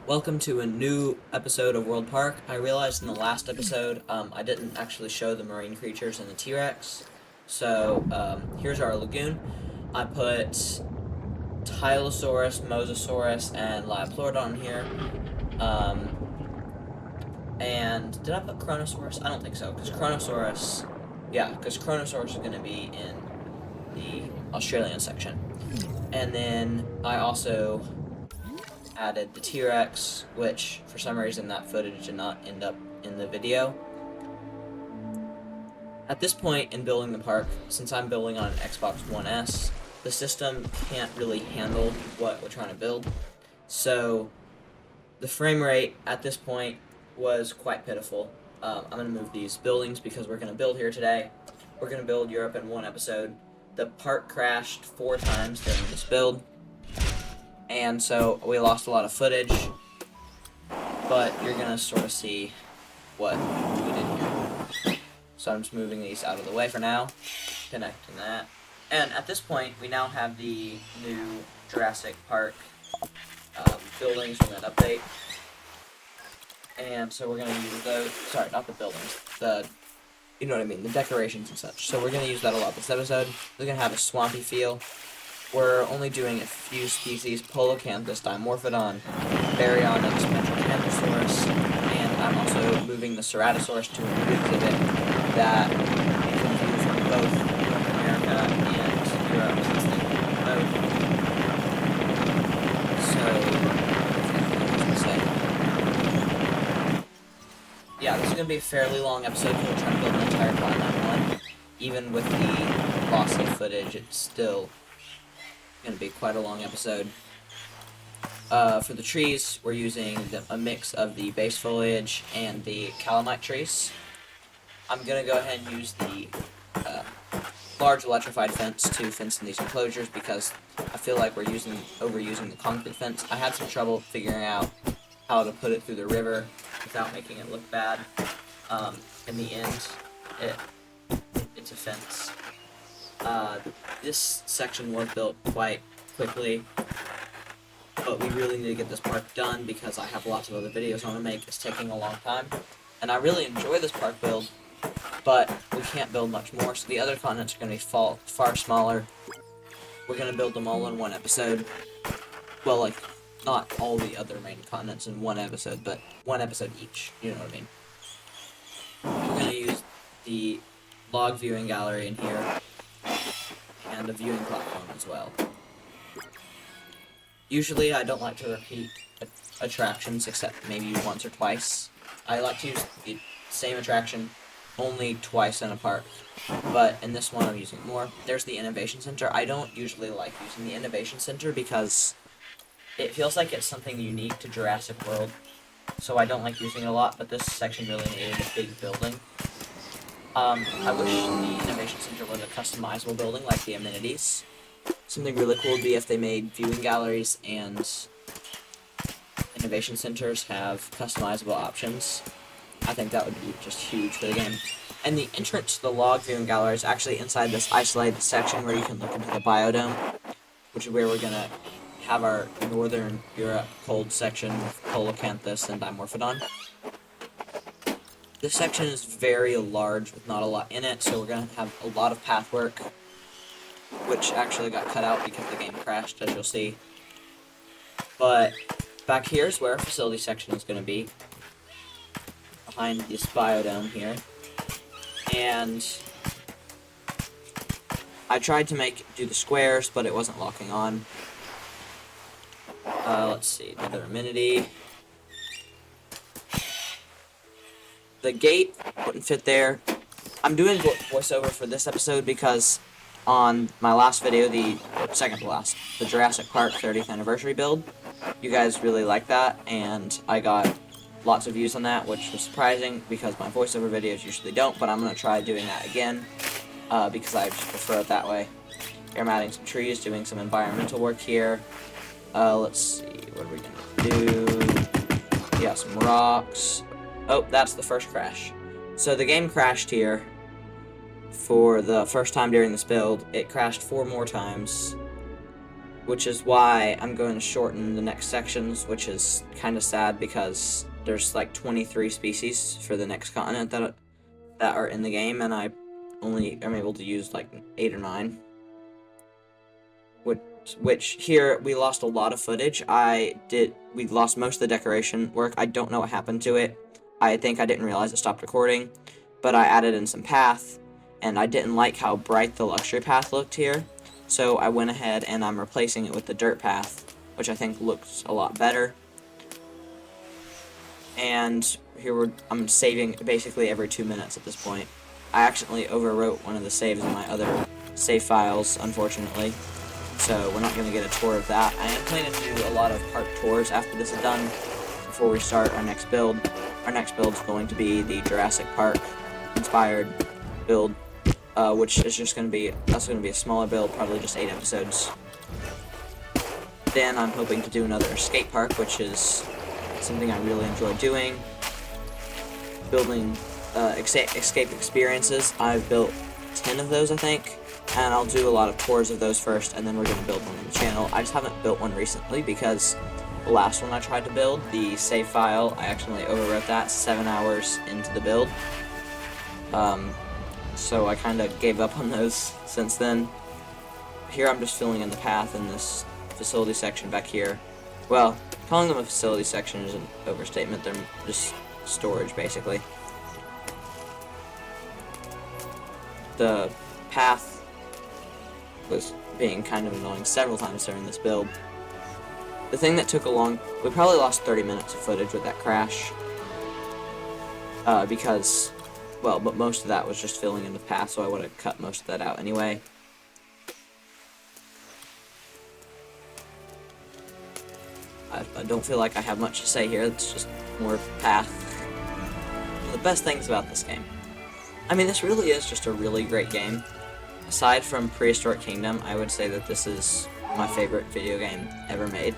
Welcome to a new episode of World Park. I realized in the last episode I didn't actually show the marine creatures and the T-Rex. So here's our lagoon. I put Tylosaurus, Mosasaurus, and Lioplorodon here. Um, and did I put Chronosaurus? I don't think so, because Chronosaurus is going to be in the Australian section. And then I also added the T-Rex, which for some reason that footage did not end up in the video. At this point in building the park, since I'm building on an Xbox One S, the system can't really handle what we're trying to build. So the frame rate at this point was quite pitiful. I'm going to move these buildings because we're going to build here today. We're going to build Europe in one episode. The park crashed 4 times during this build, and so we lost a lot of footage, but you're gonna sort of see what we did here. So I'm just moving these out of the way for now, connecting that. And at this point, we now have the new Jurassic Park buildings from that update. And so we're gonna use those, sorry, not the buildings, you know what I mean, the decorations and such. So we're gonna use that a lot this episode. We're gonna have a swampy feel. We're only doing a few species: Polocanthus, Dimorphodon, Baryonyx, Metrocanthosaurus, and I'm also moving the Ceratosaurus to a new exhibit that you can view from both North America and Europe, since they both. Yeah, this is going to be a fairly long episode because we're trying to build an entire continent on one. Even with the loss of footage, it's still going to be quite a long episode. For the trees, we're using a mix of the base foliage and the calamite trees. I'm going to go ahead and use the large electrified fence to fence in these enclosures because I feel like we're overusing the concrete fence. I had some trouble figuring out how to put it through the river without making it look bad. In the end, it's a fence. This section was built quite quickly, but we really need to get this park done because I have lots of other videos I want to make. It's taking a long time, and I really enjoy this park build, but we can't build much more, so the other continents are going to be far smaller. We're going to build them all in one episode. Well, like, not all the other main continents in one episode, but one episode each, you know what I mean. We're going to use the log viewing gallery in here, and a viewing platform as well. Usually I don't like to repeat attractions except maybe once or twice. I like to use the same attraction only twice in a park, but in this one I'm using it more. There's the Innovation Center. I don't usually like using the Innovation Center because it feels like it's something unique to Jurassic World, so I don't like using it a lot, but this section really needed a big building. I wish the Innovation Center was a customizable building like the amenities. Something really cool would be if they made viewing galleries and Innovation Centers have customizable options. I think that would be just huge for the game. And the entrance to the log viewing gallery is actually inside this isolated section where you can look into the biodome, which is where we're going to have our Northern Europe cold section with Polocanthus and Dimorphodon. This section is very large with not a lot in it, so we're going to have a lot of path work, which actually got cut out because the game crashed, as you'll see. But back here is where our facility section is going to be, behind this biodome here. And I tried to do the squares, but it wasn't locking on. Let's see, another amenity. The gate wouldn't fit there. I'm doing voiceover for this episode because on my last video, the second to last, the Jurassic Park 30th anniversary build, you guys really liked that, and I got lots of views on that, which was surprising because my voiceover videos usually don't, but I'm going to try doing that again because I just prefer it that way. Here I'm adding some trees, doing some environmental work here. Let's see, what are we going to do? Yeah, some rocks. Oh, that's the first crash. So the game crashed here for the first time during this build. It crashed 4 more times. which is why I'm going to shorten the next sections, which is kind of sad because there's like 23 species for the next continent that are in the game, and I only am able to use like 8 or 9. Which here we lost a lot of footage. We lost most of the decoration work. I don't know what happened to it. I think I didn't realize it stopped recording, but I added in some path, and I didn't like how bright the luxury path looked here, so I went ahead and I'm replacing it with the dirt path, which I think looks a lot better. And here I'm saving basically every 2 minutes at this point. I accidentally overwrote one of the saves in my other save files, unfortunately, so we're not going to get a tour of that. I am planning to do a lot of park tours after this is done before we start our next build. Our next build is going to be the Jurassic Park inspired build, which is just going to be a smaller build, probably just 8 episodes. Then I'm hoping to do another skate park, which is something I really enjoy doing. Building escape experiences. I've built 10 of those, I think, and I'll do a lot of tours of those first, and then we're going to build one on the channel. I just haven't built one recently because the last one I tried to build, the save file, I accidentally overwrote that 7 hours into the build. So I kind of gave up on those since then. Here I'm just filling in the path in this facility section back here. Well, calling them a facility section is an overstatement. They're just storage, basically. The path was being kind of annoying several times during this build. The thing that took we probably lost 30 minutes of footage with that crash. Because, well, but most of that was just filling in the path, so I would have cut most of that out anyway. I don't feel like I have much to say here. It's just more path. The best things about this game. I mean, this really is just a really great game. Aside from Prehistoric Kingdom, I would say that this is my favorite video game ever made.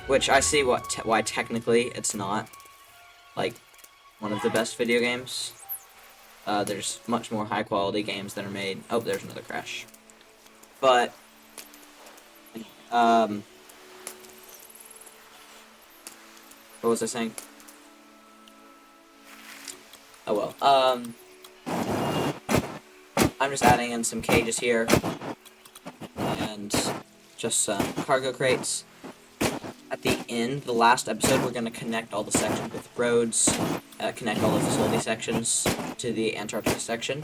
Which I see why technically it's not, like, one of the best video games. There's much more high quality games that are made. Oh, there's another crash. But, what was I saying? Oh well, I'm just adding in some cages here, and just some cargo crates. At the end, the last episode, we're going to connect all the sections with roads, connect all the facility sections to the Antarctica section.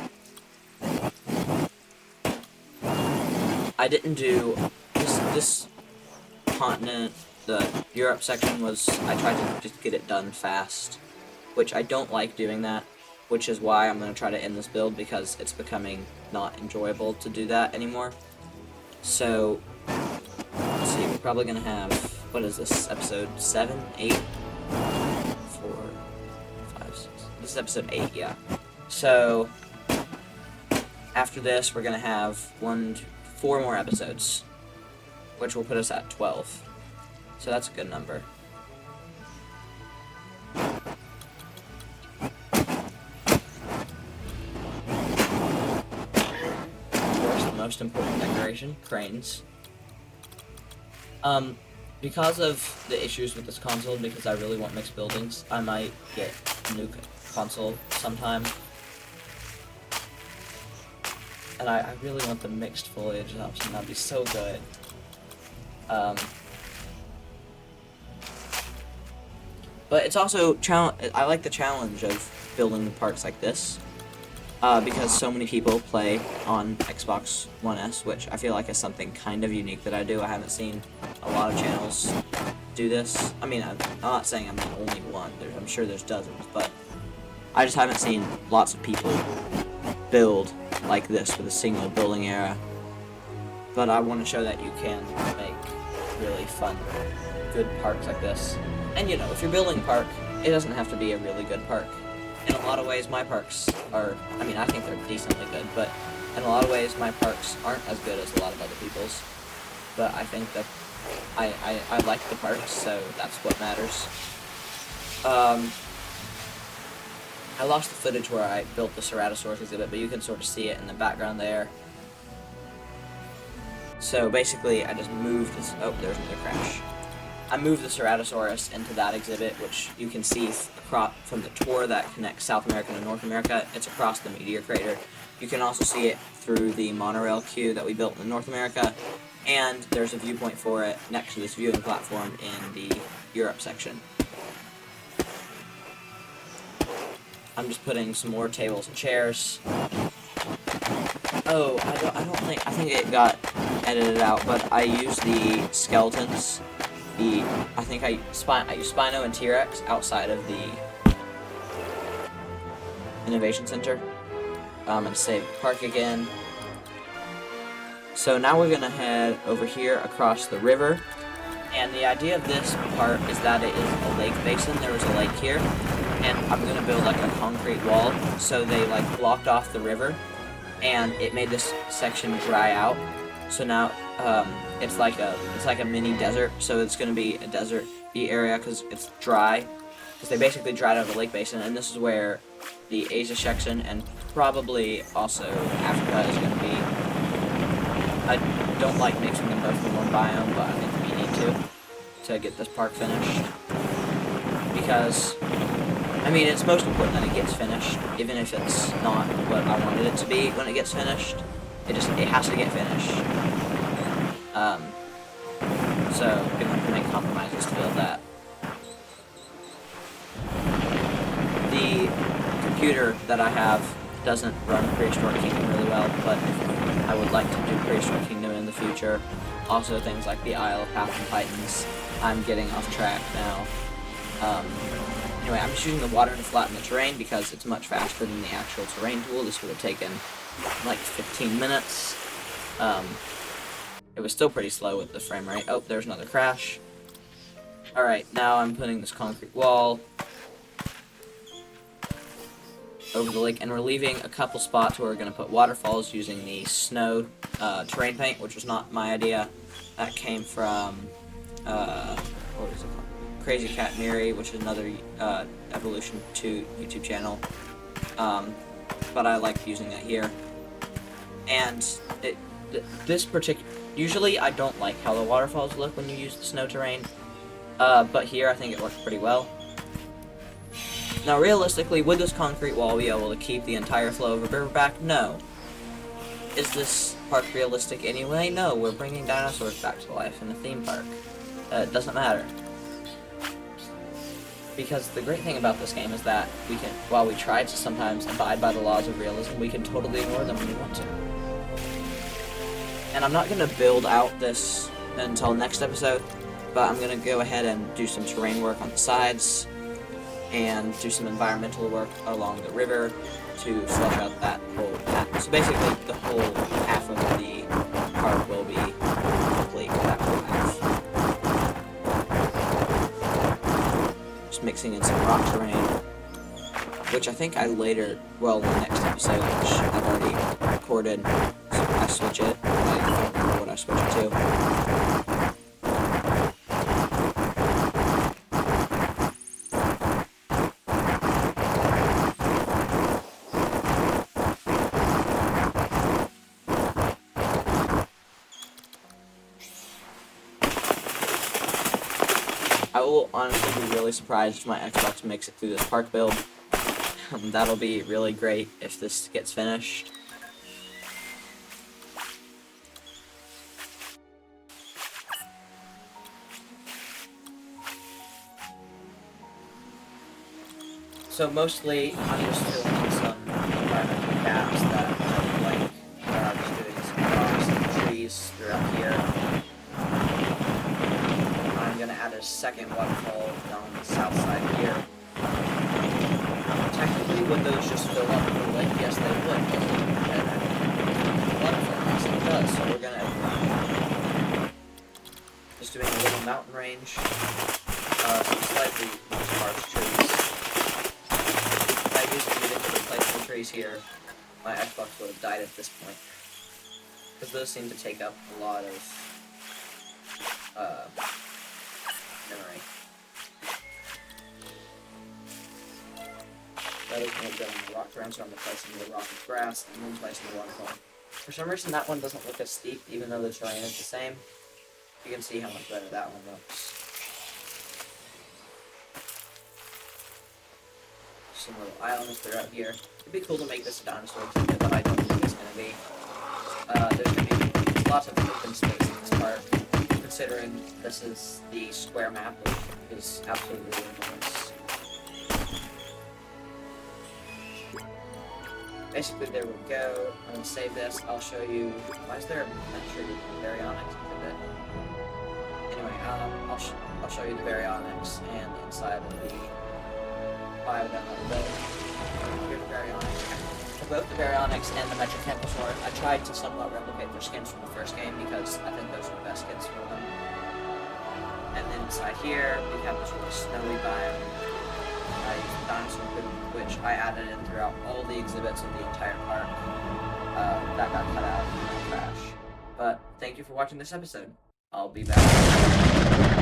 I didn't do this continent, the Europe section I tried to just get it done fast, which I don't like doing that, which is why I'm going to try to end this build, because it's becoming not enjoyable to do that anymore. So, let's see, we're probably going to have, what is this, episode 7, 8, 4, 5, 6, this is episode 8, yeah. So, after this, we're going to have 4 more episodes, which will put us at 12. So that's a good number. Most important decoration, cranes. Because of the issues with this console, because I really want mixed buildings, I might get a new console sometime. And I really want the mixed foliage option, that'd be so good. But it's also, I like the challenge of building parks like this. Because so many people play on Xbox One S, which I feel like is something kind of unique that I do. I haven't seen a lot of channels do this. I mean, I'm not saying I'm the only one. I'm sure there's dozens, but I just haven't seen lots of people build like this with a single building era. But I want to show that you can make really fun, good parks like this. And you know, if you're building a park, it doesn't have to be a really good park. In a lot of ways, my parks are, I mean, I think they're decently good, but in a lot of ways, my parks aren't as good as a lot of other people's. But I think that I like the parks, so that's what matters. I lost the footage where I built the Ceratosaurus exhibit, but you can sort of see it in the background there. So basically, I just moved this. Oh, there's another crash. I moved the Ceratosaurus into that exhibit, which you can see from the tour that connects South America to North America. It's across the meteor crater. You can also see it through the monorail queue that we built in North America, and there's a viewpoint for it next to this viewing platform in the Europe section. I'm just putting some more tables and chairs. Oh, I think it got edited out, but I used the skeletons. I used Spino and T-Rex outside of the Innovation Center. And save the park again. So now we're gonna head over here across the river. And the idea of this part is that it is a lake basin. There was a lake here, and I'm gonna build like a concrete wall so they like blocked off the river, and it made this section dry out. So now it's like a mini desert. So it's gonna be a desert-y area because it's dry. Because they basically dried out the lake basin, and this is where the Asia section and probably also Africa is going to be. I don't like mixing them both in one biome, but I think we need to get this park finished. Because, I mean, it's most important that it gets finished, even if it's not what I wanted it to be when it gets finished. It has to get finished. So I'm going to have to make compromises to build that. The computer that I have doesn't run Prehistoric Kingdom really well, but I would like to do Prehistoric Kingdom in the future. Also things like the Isle of Path and Titans. I'm getting off track now. Anyway, I'm just using the water to flatten the terrain because it's much faster than the actual terrain tool. This would have taken like 15 minutes. It was still pretty slow with the frame rate. Oh, there's another crash. Alright, now I'm putting this concrete wall over the lake, and we're leaving a couple spots where we're going to put waterfalls using the snow terrain paint, which was not my idea. That came from, what is it called? Crazy Cat Miri, which is another Evolution 2 YouTube channel. But I like using that here. And usually I don't like how the waterfalls look when you use the snow terrain, but here I think it works pretty well. Now, realistically, would this concrete wall be able to keep the entire flow of a river back? No. Is this park realistic anyway? No, we're bringing dinosaurs back to life in a theme park. It doesn't matter. Because the great thing about this game is that we can, while we try to sometimes abide by the laws of realism, we can totally ignore them when we want to. And I'm not going to build out this until next episode, but I'm going to go ahead and do some terrain work on the sides, and do some environmental work along the river to flush out that whole path. So basically, the whole half of the park will be complete, that whole half. Just mixing in some rock terrain, which I think in the next episode, which I've already recorded, so I switch it, but I don't remember what I switch it to. I will honestly be really surprised if my Xbox makes it through this park build. That'll be really great if this gets finished. So mostly, I'm just filling in some environmental gaps that I like. I'm just doing some rocks and trees throughout here. I'm going to add a second waterfall down the south side here. Technically, would those just fill up the lake? Yes, they would. Waterfall, yes, it does. So we're going to just doing a little mountain range, some slightly more sparse trees. If I used a to replace the trees here, my Xbox would have died at this point, because those seem to take up a lot of memory. That is going to go on the rock ground, so I'm replacing the rock with grass and then placing the waterfall. For some reason, that one doesn't look as steep, even though the terrain is the same. You can see how much better that one looks. Some little islands throughout here. It'd be cool to make this a dinosaur exhibit, but I don't think it's going to be. There's going to be lots of open space in this park, considering this is the square map, which is absolutely enormous. Basically, there we go. I'm going to save this. I'll show you. Why is there a mention of baryonyx exhibit? Anyway, I'll show you the baryonyx and inside of the biodemo building. Here's the baryonyx. For both the baryonyx and the metrocanthosaur, I tried to somewhat replicate their skins from the first game because I think those are the best skins for them. And then inside here, we have this really snowy biome. I used the dinosaur poop, which I added in throughout all the exhibits of the entire park. That got cut out in the crash. But thank you for watching this episode. I'll be back.